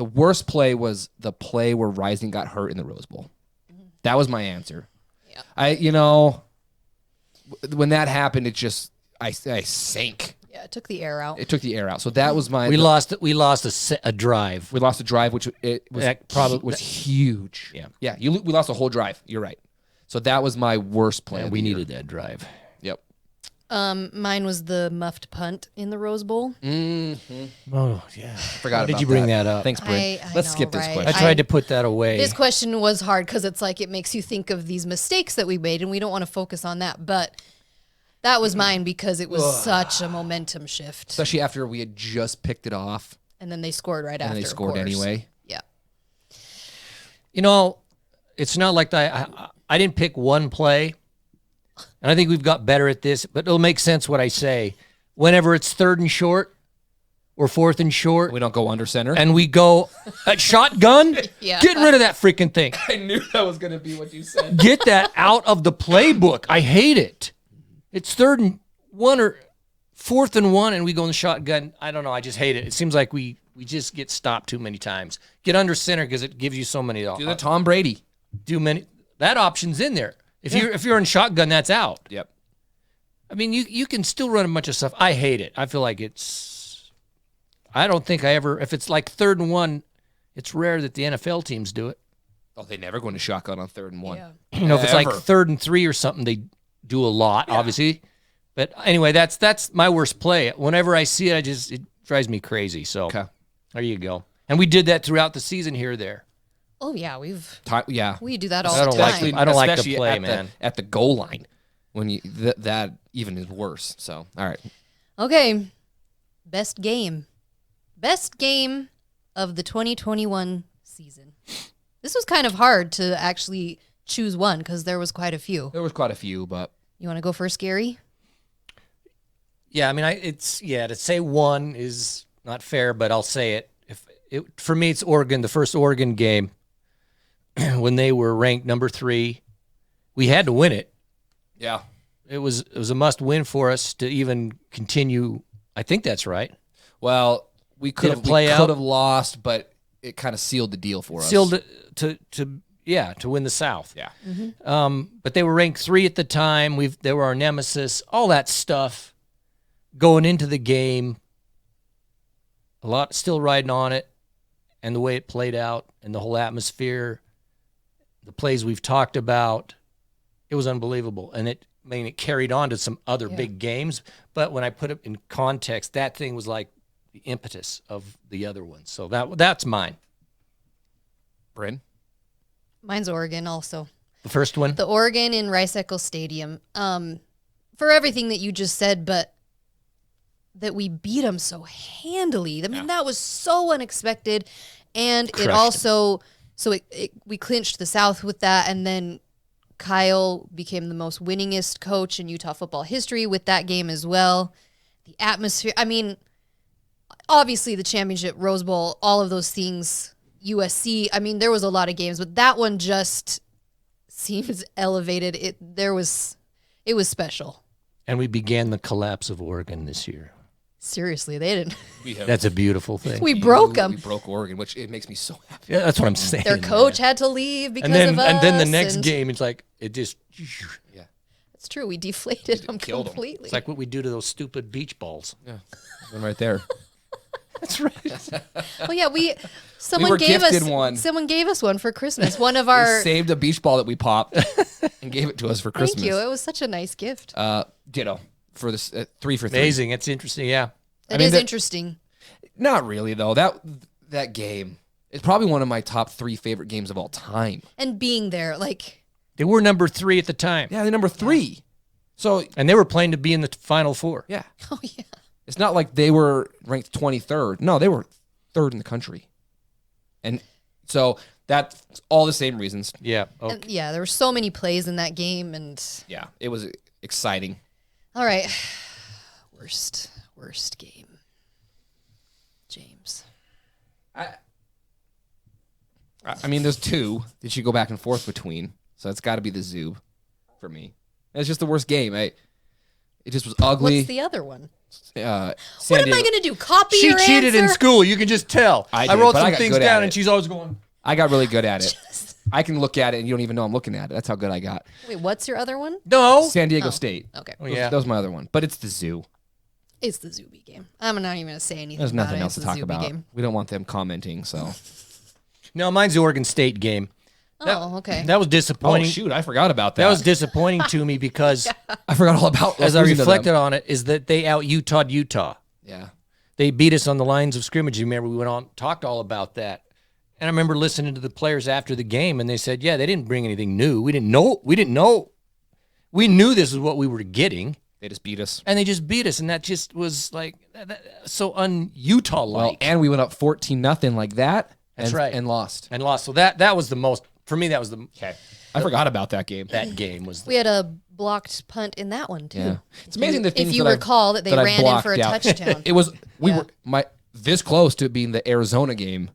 worst play was the play where Rising got hurt in the Rose Bowl. That was my answer. Yeah. When that happened, it just I sank. Yeah, it took the air out. It took the air out. So that was my. We lost a drive. We lost a drive, which was huge. Yeah. We lost a whole drive. You're right. So that was my worst play. Yeah, of we the year. needed that drive. Yep. Mine was the muffed punt in the Rose Bowl. Oh yeah. Forgot. Why did about you bring that up? Thanks, Bryn. I Let's know, skip this right? I question. tried to put that away. This question was hard because it's like it makes you think of these mistakes that we made, and we don't want to focus on that. But that was mine because it was such a momentum shift. Especially after we had just picked it off, And then they scored right and after. then they scored of course. anyway. Yeah. It's not like I didn't pick one play, and I think we've got better at this, but it'll make sense what I say. Whenever it's 3rd and short or 4th and short, We don't go under center. and we go at shotgun, Yeah. get rid of that freaking thing. I knew that was going to be what you said. Get that out of the playbook. I hate it. It's 3rd and 1 or 4th and 1, and we go in the shotgun. I don't know. I just hate it. It seems like we just get stopped too many times. Get under center because it gives you so many. Do the Tom Brady. That option's in there. If you're in shotgun, that's out. Yep. I mean, you can still run a bunch of stuff. I hate it. I feel like I don't think if it's like 3rd and 1, it's rare that the NFL teams do it. Oh, they never go into shotgun on 3rd and 1. Yeah. If it's like Ever. 3rd and 3 or something, they do a lot, obviously. But anyway, that's my worst play. Whenever I see it, it drives me crazy. So Okay. there you go. And we did that throughout the season here or there. Oh yeah, Yeah. we do that all I the don't like time. it. I don't like the Especially play, at man. At the goal line, when that even is worse. So, all right. Okay, best game of the 2021 season. This was kind of hard to actually choose one because there was quite a few. There was quite a few, but You want to go first, Gary? Yeah, I mean, to say one is not fair, but I'll say it. For me, it's Oregon, the first Oregon game when they were ranked number 3. We had to win it. yeah. It was a must win for us to even continue. I think that's right. Well, we could Did it play out? have lost, but it kind of sealed the deal for us. Sealed it to win the South. Yeah. But they were ranked 3 at the time. They were our nemesis. All that stuff going into the game. A lot still riding on it, and the way it played out, and the whole atmosphere, the plays we've talked about. It was unbelievable, and it carried on to some other big games. But when I put it in context, that thing was like the impetus of the other ones. So that's mine. Bryn? Mine's Oregon also. The first one. The Oregon in Rice-Eccles Stadium. For everything that you just said, but that we beat them so handily. I mean, that was so unexpected. And Crushed it also, we clinched the South with that. And then Kyle became the most winningest coach in Utah football history with that game as well. The atmosphere, I mean, obviously the championship, Rose Bowl, all of those things, USC. I mean, there was a lot of games, but that one just seems elevated. It was special. And we began the collapse of Oregon this year. Seriously, they didn't. That's a beautiful thing. We broke them. We broke Oregon, which it makes me so happy. Yeah, that's what I'm saying. Their coach had to leave because of us. And then the next game, it's like it just. Yeah, It's true. We deflated them killed 'em. completely. It's like what we do to those stupid beach balls. yeah, one right there. That's right. Oh yeah, someone were gave us gifted one. Someone gave us one for Christmas. One of They our saved a beach ball that we popped and gave it to us for Christmas. Thank you. It was such a nice gift. Ditto for this 3 for 3. Amazing. It's interesting. Yeah. It mean, is that- interesting. Not really though. That game is probably one of my top 3 favorite games of all time. And being there, like, They were number 3 at the time. Yeah, they're number 3. So And they were playing to be in the Final Four. yeah, oh yeah. it's not like they were ranked 23rd. No, they were 3rd in the country. And so that's all the same reasons. Yeah. Okay. And yeah, there were so many plays in that game, and Yeah, it was exciting. all right, worst game, James. I mean, there's 2 that you go back and forth between. So it's got to be the Zoo for me. It's just the worst game. It just was ugly. What's the other one? San What am I Diego- going to do? Copy She your cheated in answer? school. You can just tell. I I did, wrote but I some got things good at down, it. and she's always going. I got really good at it. I can look at it and you don't even know I'm looking at it. That's how good I got. Wait, what's your other one? No. San Diego State. Okay, Oh, yeah. That was my other one. But it's the Zoo. it's the Zuby game. I'm not even going to say anything. There's about nothing it. else to It's the talk Zuby about. Game. We don't want them commenting, so. No, mine's the Oregon State game. Oh, okay. That was Oh, disappointing. shoot. I forgot about that. That was disappointing to me because, I forgot all about as I losing to them. reflected on it, is that they out Utah. Yeah. They beat us on the lines of scrimmage. You remember we went on, talked all about that. And I remember listening to the players after the game, and they said, yeah, they didn't bring anything new. We didn't know. We knew this is what we were getting, They just beat us. and they just beat us. And that just was like so un-Utah-like. Well, and we went up 14-0 like that. That's right. And lost. and lost. So that was the most, for me, that was the, Okay. I forgot about that game. that game was the, We had a blocked punt in that one too. Yeah. It's amazing the things If you that I've- recall that they that I've ran in blocked for a out. touchdown. It was we Yeah. were this close to it being the Arizona game,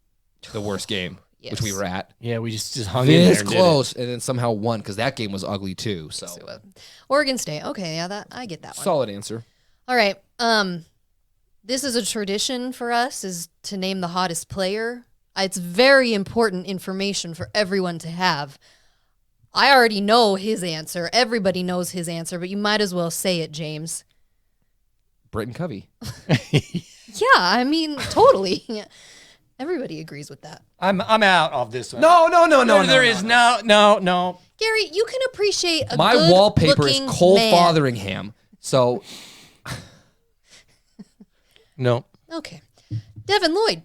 the worst game, which we Yes. were at. yeah, we just hung in there. This and did it. close, and then somehow won because that game was ugly too. So Oregon State. Okay, yeah, that I get that one. solid answer. All right. This is a tradition for us is to name the hottest player. It's very important information for everyone to have. I already know his answer. Everybody knows his answer, but you might as well say it, James. Britton Covey. Yeah, I mean, totally. Everybody agrees with that. I'm out of this one. No. There is no. Gary, you can appreciate a My good wallpaper is looking Cole man. Fotheringham. So No. Okay. Devin Lloyd.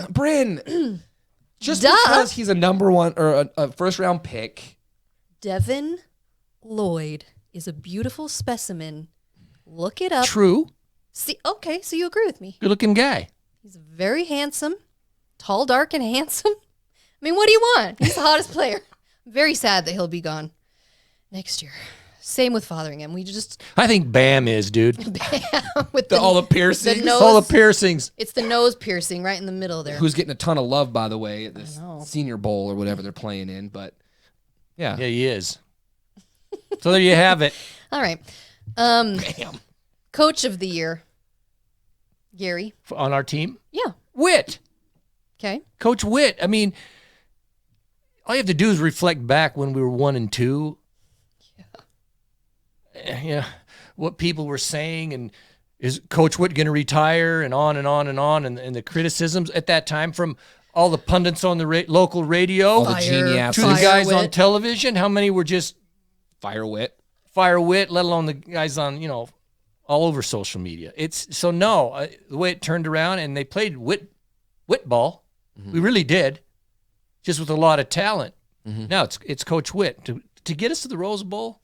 Bryn, just Duh. because he's a number 1 or a first round pick. Devin Lloyd is a beautiful specimen. Look it up. True. See, okay, so you agree with me. Good looking guy. He's very handsome, tall, dark, and handsome. I mean, what do you want? He's the hottest player. Very sad that he'll be gone next year. Same with Fotheringham. We just I think Bam is, dude. with All the piercings. the nose. All the piercings. It's the nose piercing right in the middle there. Who's getting a ton of love, by the way, at this know. Senior Bowl or whatever they're playing in. But yeah. Yeah, he is. So there you have it. All right. Bam. Coach of the year, Gary. On our team. Yeah. Witt. Okay. Coach Witt. I mean, all you have to do is reflect back when we were 1 and 2. Yeah. What people were saying, and is Coach Witt going to retire, and on and on and on, and the criticisms at that time from all the pundits on the local radio All the Fire. genius. to the Fire guys on Witt. television. How many were just Fire Wit. fire Witt, let alone the guys on, all over social media. It's so no, the way it turned around and they played Witt ball. We really did, just with a lot of talent. Now it's Coach Witt to get us to the Rose Bowl.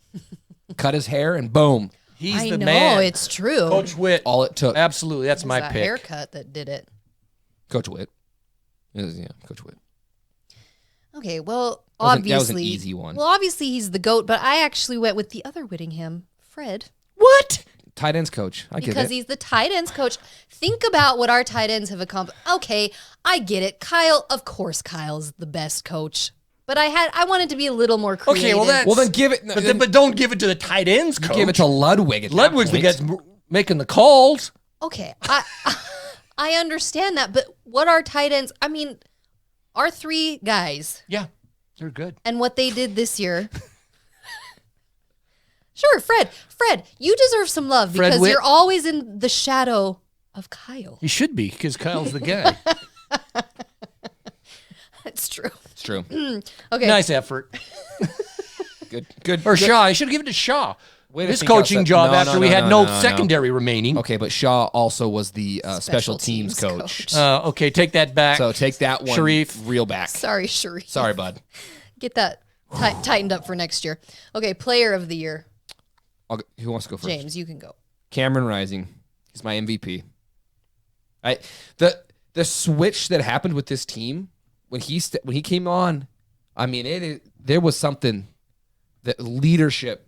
Cut his hair and boom. He's I the know, man. it's true. Coach Witt. All it took. Absolutely, that's It's my that pick. haircut that did it. Coach Witt. Yeah, Coach Witt. Okay, well, That was obviously. an easy one. Well, obviously he's the GOAT, but I actually went with the other Whittingham, Fred. What? tight ends coach. I get because it. he's the tight ends coach. Think about what our tight ends have accomplished. Okay, I get it. Kyle, of course, Kyle's the best coach. But I wanted to be a little more creative. Okay, well Then give it. but don't give it to the tight ends coach. Give it to Ludwig. At Ludwig's the that guy point. making the calls. Okay, I understand that, but what our tight ends? I mean, our 3 guys Yeah, they're good. and what they did this year. Sure, Fred, you deserve some love Fred because Witt. you're always in the shadow of Kyle. He should be because Kyle's the guy. That's true. It's true. Okay, Nice effort. Good. Or Shaw. I should give it to Shaw. Way to His think coaching outside- job No, after no, we no, had no, no no. secondary remaining. Okay, but Shaw also was the special teams coach. Okay, take that back. So take that one Sharif. real back. Sorry, Sharif. Sorry, bud. Get that tightened up for next year. Okay, player of the year. Who wants to go first? James, you can go. Cameron Rising. He's my MVP. The switch that happened with this team when he came on, I mean, there was something that leadership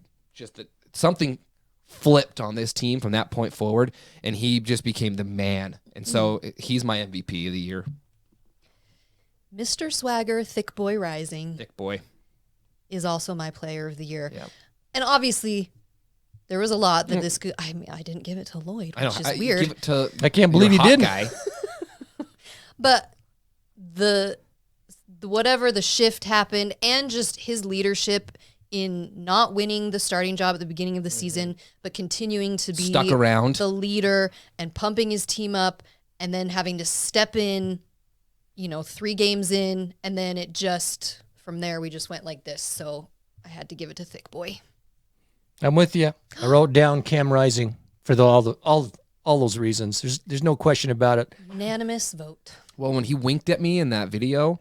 something flipped on this team from that point forward, and he just became the man. And so he's my MVP of the year. Mr. Swagger, Thick Boy Rising, Thick boy. is also my player of the year. Yeah. And obviously, there was a lot that this could. I mean, I didn't give it to Lloyd, I know. which is I weird. give it to I can't believe your you hot didn't. Guy. But the whatever the shift happened, and just his leadership in not winning the starting job at the beginning of the season, but continuing to be Stuck around. the leader and pumping his team up, and then having to step in, 3 games in, and then it just from there we just went like this. So I had to give it to Thick Boy. I'm with you. I wrote down Cam Rising for all those reasons. There's no question about it. Unanimous vote. Well, when he winked at me in that video,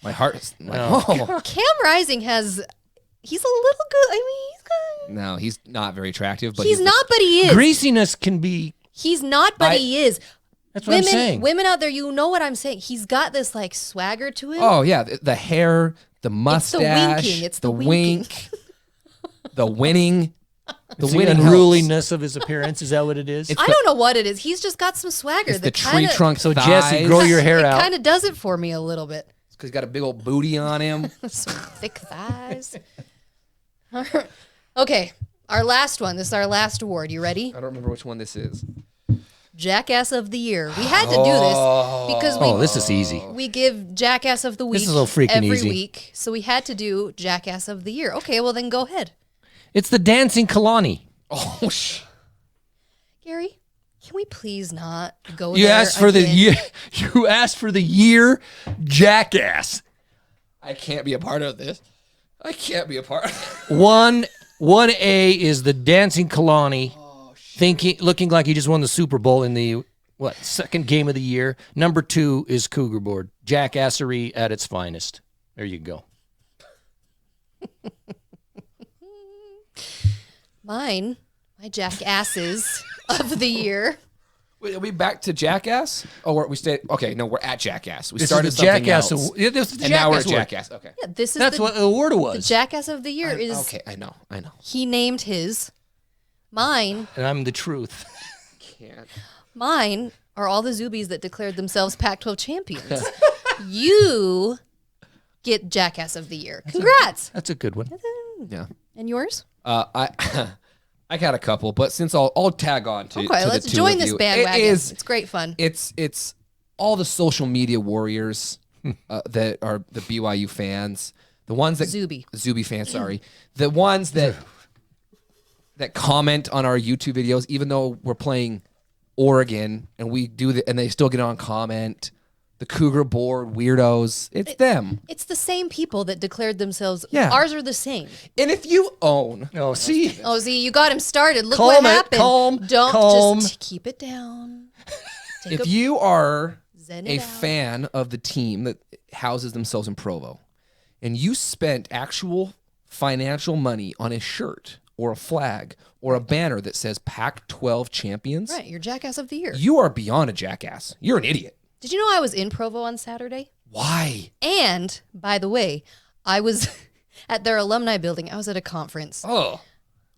my heart is like, Oh. oh. Cam Rising he's a little good. I mean, he's good. No, he's not very attractive, but He's not, but he is. Greasiness can be. He's not, but he is. That's what I'm saying. Women out there, you know what I'm saying. He's got this like swagger to him. Oh yeah, the hair, the mustache, winking. It's the wink, the winning, the The winning unruliness of his appearance. Is that what it is? I don't know what it is. He's just got some swagger. It's the that tree trunk. So thighs. Jesse, grow your hair It out. kind of does it for me a little bit. Because he's got a big old booty on him. Some thick thighs. Okay, our last one. This is our last award. You ready? I don't remember which one this is. Jackass of the Year. We had to do this because Oh, this is easy. we give Jackass of the Week This is a little freaking every easy. week. So we had to do Jackass of the Year. Okay, well then go ahead. It's the dancing Kalani. Oh, Gary, can we please not go You there asked for the again? year. You asked for the year Jackass. I can't be a part of this. I can't be a part. 1A is the dancing Kalani, looking like he just won the Super Bowl in the second game of the year. Number 2 is Cougar Board, jackassery at its finest. There you go. Mine, my Jackasses of the Year. Wait, are we back to Jackass? Oh, we stayed. Okay, no, we're at Jackass. We This started is the something Jackass. else, Yeah, this is the and now we're at Jackass award. Jackass. Okay. Yeah, this is That's what the award the was. Jackass of the Year is. Okay, I know. He named his. Mine And I'm the truth. Can't. Mine are all the Zoobies that declared themselves Pac-12 champions. You get Jackass of the Year. Congrats. That's a good one. Yeah. And yours? I got a couple, but since I'll tag on to. Okay, to let's the two join of this you. bandwagon. It's great fun. It's all the social media warriors that are the BYU fans, the ones that Zuby fans. Sorry, the ones that comment on our YouTube videos, even though we're playing Oregon and we do and they still get on comment. The Cougar Board weirdos, it's them. It's the same people that declared themselves. Yeah. Ours are the same. And if you own, Oh, see? Oh, see, you got him started. Look Calm what it, happened. calm, Don't calm. just keep it down. Take if you are zen a it out. fan of the team that houses themselves in Provo, and you spent actual financial money on a shirt or a flag or a banner that says Pac-12 champions, Right, you're Jackass of the Year. you are beyond a jackass. You're an idiot. Did you know I was in Provo on Saturday? Why? And, by the way, I was at their alumni building. I was at a conference. Oh,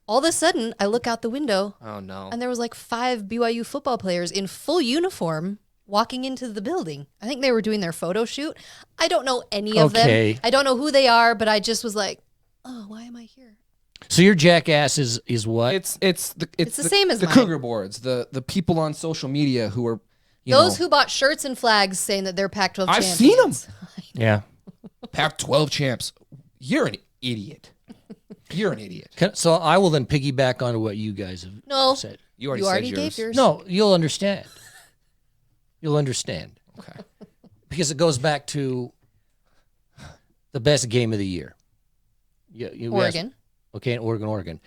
All of a sudden, I look out the window, Oh no. and there was like 5 BYU football players in full uniform walking into the building. I think they were doing their photo shoot. I don't know any of them. I don't know who they are, but I just was like, oh, why am I here? So your Jackass is what? It's the same as the mine. Cougar boards, the people on social media who are Those who bought shirts and flags saying that they're Pac-12 I've champions. seen them. Yeah. Pac-12 champs. You're an idiot. You're an idiot. So I will then piggyback on what you guys have said. You already said gave yours. No, you'll understand. You'll understand. Okay. Because it goes back to the best game of the year. Oregon. Okay, Oregon.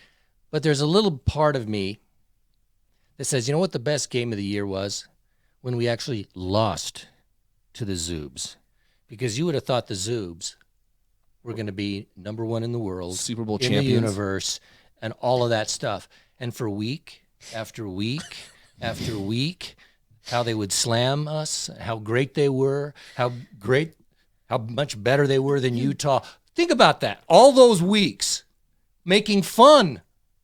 But there's a little part of me that says, you know what the best game of the year was? When we actually lost to the Zoobs. Because you would have thought the Zoobs were going to be number 1 in the world, Super Bowl in champions, the universe, and all of that stuff. And for week after week after week, how they would slam us, how great they were, how much better they were than Utah. Think about that. All those weeks making fun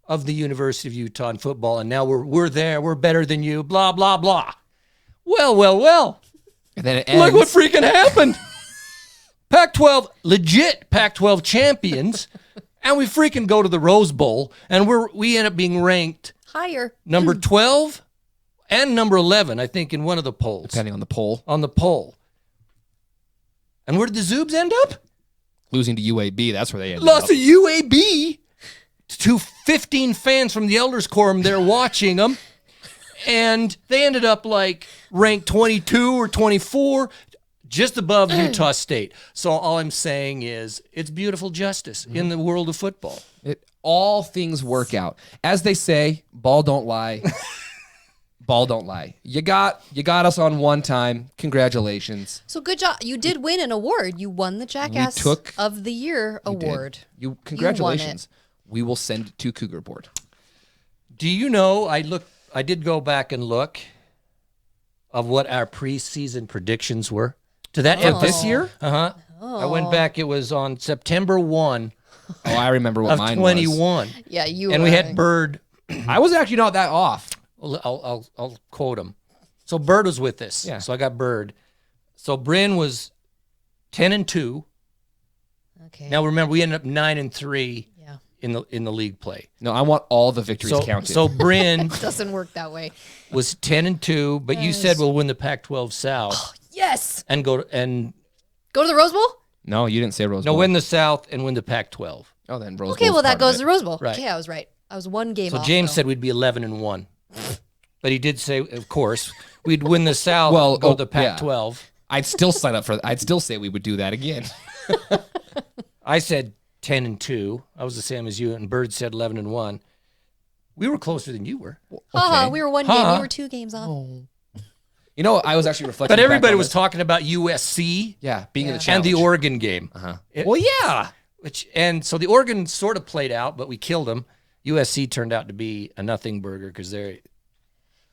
of the University of Utah in football, and now we're there, we're better than you, blah, blah, blah. Well. And then it ends. Look what freaking happened. Pac-12, legit Pac-12 champions, and we freaking go to the Rose Bowl, and we end up being ranked Higher. number 12 and number 11, I think, in one of the polls. Depending on the poll. On the poll. And where did the Zoobs end up? Losing to UAB, that's where they ended Lost up. to UAB to 15 fans from the Elders Quorum there watching them. And they ended up like ranked 22 or 24, just above Utah State. So all I'm saying is it's beautiful justice in the world of football. All things work out. As they say, ball don't lie. Ball don't lie. You got us on one time. Congratulations. So good job. You did win an award. You won the Jackass of the Year award. Congratulations. We will send it to Cougar Board. Do you know, I did go back and look of what our preseason predictions were. To that For this year? Uh-huh. Oh. I went back. It was on September 1 Oh, I remember what of mine 21. Yeah, you And we had Bird. was. I was actually not that off. I'll quote him. So Bird was with us. Yeah. So I got Bird. So Bryn was 10-2. Okay. Now remember, we ended up 9-3 Yeah. in the league play. No, I want all the victories counted. So Bryn Doesn't work that way. was 10-2, but you said we'll win the Pac-12 South Yes. and Go to the Rose Bowl? no, you didn't say Rose Bowl. win the South and win the Pac-12. Oh, then Rose Okay, Bowl's well, that part of goes it. to the Rose Bowl. Right. Okay, I was right. I was one game So off. James though. said we'd be 11-1, but he did say, of course, we'd win the South. Well, and go to the yeah. Pac-12. I'd still sign up for that. I'd still say we would do that again. I said 10-2. I was the same as you, and Bird said 11-1. We were closer than you were. Ha, we were one game. Ha. We were 2 games off. You know, I was actually reflecting. But back everybody on was this. talking about USC Yeah, being in the Yeah. challenge. and the Oregon game. Uh-huh. Well, yeah. So the Oregon sort of played out, but we killed them. USC turned out to be a nothing burger because they're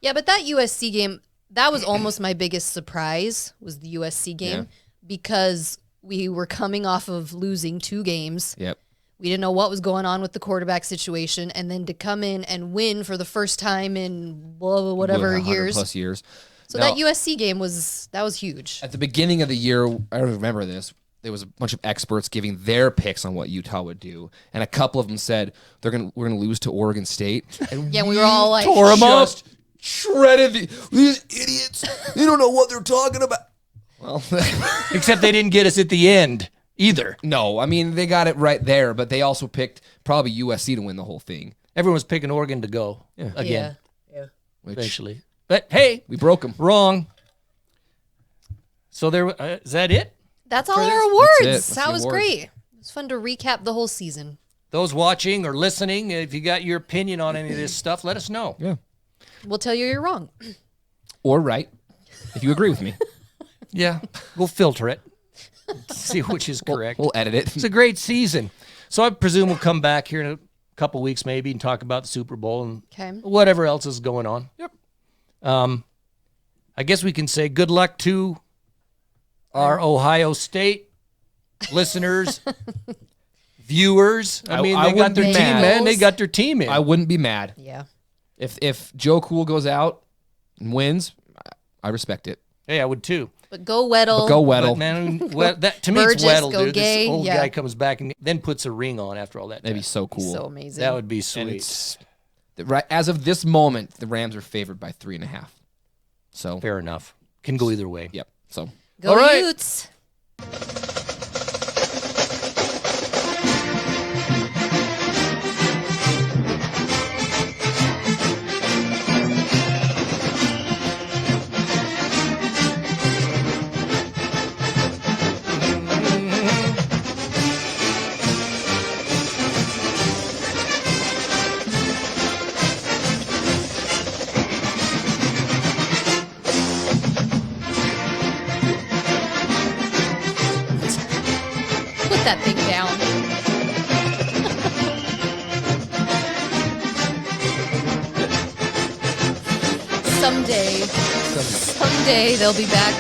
Yeah, but that USC game, that was almost my biggest surprise, was the USC game, because we were coming off of losing 2 games. Yep. We didn't know what was going on with the quarterback situation, and then to come in and win for the first time in whatever 100 years. plus years. So Now, that USC game was huge. at the beginning of the year, I remember this. There was a bunch of experts giving their picks on what Utah would do, and a couple of them said we're gonna lose to Oregon State. And Yeah, we were all like, tore 'em up. just shredded these idiots. They don't know what they're talking about. Well, except they didn't get us at the end either. no, I mean they got it right there, but they also picked probably USC to win the whole thing. Everyone was picking Oregon to go again Yeah. Which eventually. But hey, we broke them. wrong. So is that it? That's all For our this? awards. That's it. That's That the was awards. great. It was fun to recap the whole season. Those watching or listening, if you got your opinion on any of this stuff, let us know. Yeah. We'll tell you you're wrong. Or right, if you agree with me. Yeah, we'll filter it. See which is correct. We'll edit it. It's a great season. So I presume we'll come back here in a couple weeks maybe and talk about the Super Bowl and Okay. whatever else is going on. Yep. I guess we can say good luck to our Ohio State listeners, viewers. I mean, I they got wouldn't their be team, mad. man. They got their team in. I wouldn't be mad. Yeah. If Joe Cool goes out and wins, I respect it. Hey, I would too. But go Weddle. Go But Weddle. man, that to me Burgess, it's Weddle, go dude. Gay, This old yeah. guy comes back and then puts a ring on after all that. That'd be time. so cool. So amazing. That would be And sweet. it's right as of this moment, the Rams are favored by 3.5. So Fair enough. Can go either way. yep. So Go All right. Utes. Put that thing down. Someday they'll be back.